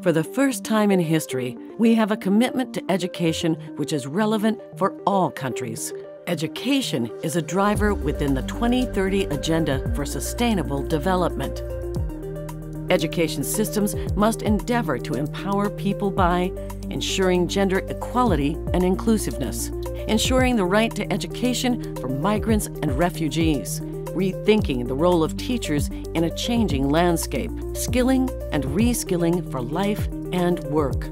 For the first time in history, we have a commitment to education which is relevant for all countries. Education is a driver within the 2030 Agenda for Sustainable Development. Education systems must endeavor to empower people by ensuring gender equality and inclusiveness, ensuring the right to education for migrants and refugees, rethinking the role of teachers in a changing landscape, skilling and reskilling for life and work.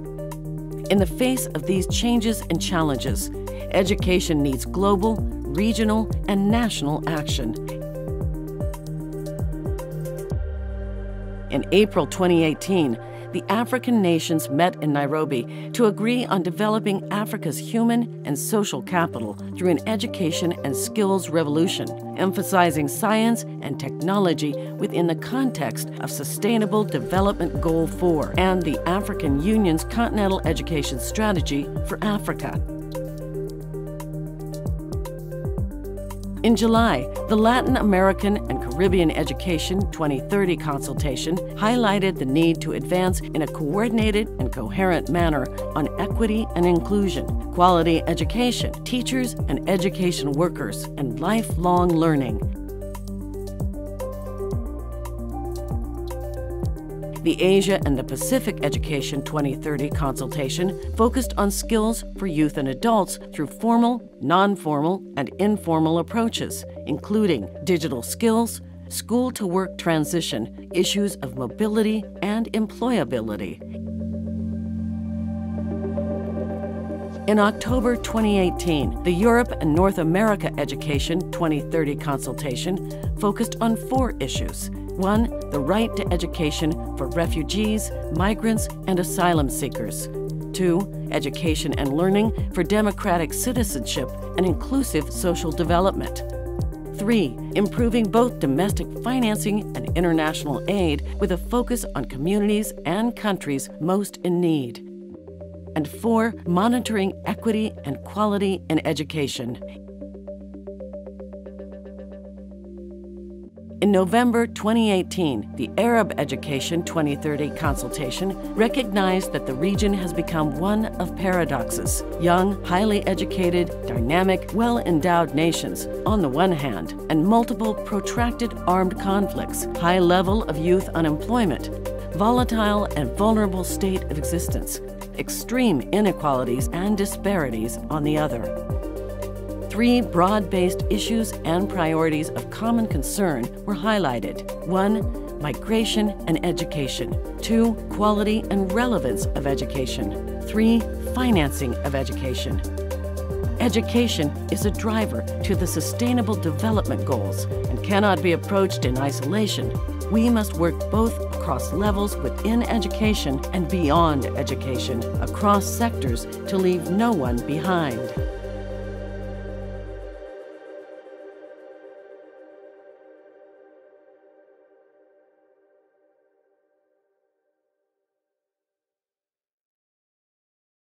In the face of these changes and challenges, education needs global, regional, and national action. In April 2018, the African nations met in Nairobi to agree on developing Africa's human and social capital through an education and skills revolution, emphasizing science and technology within the context of Sustainable Development Goal 4 and the African Union's Continental Education Strategy for Africa. In July, the Latin American and Caribbean Education 2030 Consultation highlighted the need to advance in a coordinated and coherent manner on equity and inclusion, quality education, teachers and education workers, and lifelong learning. The Asia and the Pacific Education 2030 Consultation focused on skills for youth and adults through formal, non-formal, and informal approaches, including digital skills, school-to-work transition, issues of mobility and employability. In October 2018, the Europe and North America Education 2030 Consultation focused on 4 issues. 1. The right to education for refugees, migrants, and asylum seekers. 2. Education and learning for democratic citizenship and inclusive social development. 3. Improving both domestic financing and international aid with a focus on communities and countries most in need. And 4. Monitoring equity and quality in education. In November 2018, the Arab Education 2030 Consultation recognized that the region has become one of paradoxes. Young, highly educated, dynamic, well-endowed nations, on the one hand, and multiple protracted armed conflicts, high level of youth unemployment, volatile and vulnerable state of existence, extreme inequalities and disparities on the other. 3 broad-based issues and priorities of common concern were highlighted. 1. Migration and education. 2. Quality and relevance of education. 3. Financing of education. Education is a driver to the Sustainable Development Goals and cannot be approached in isolation. We must work both across levels within education and beyond education, across sectors, to leave no one behind.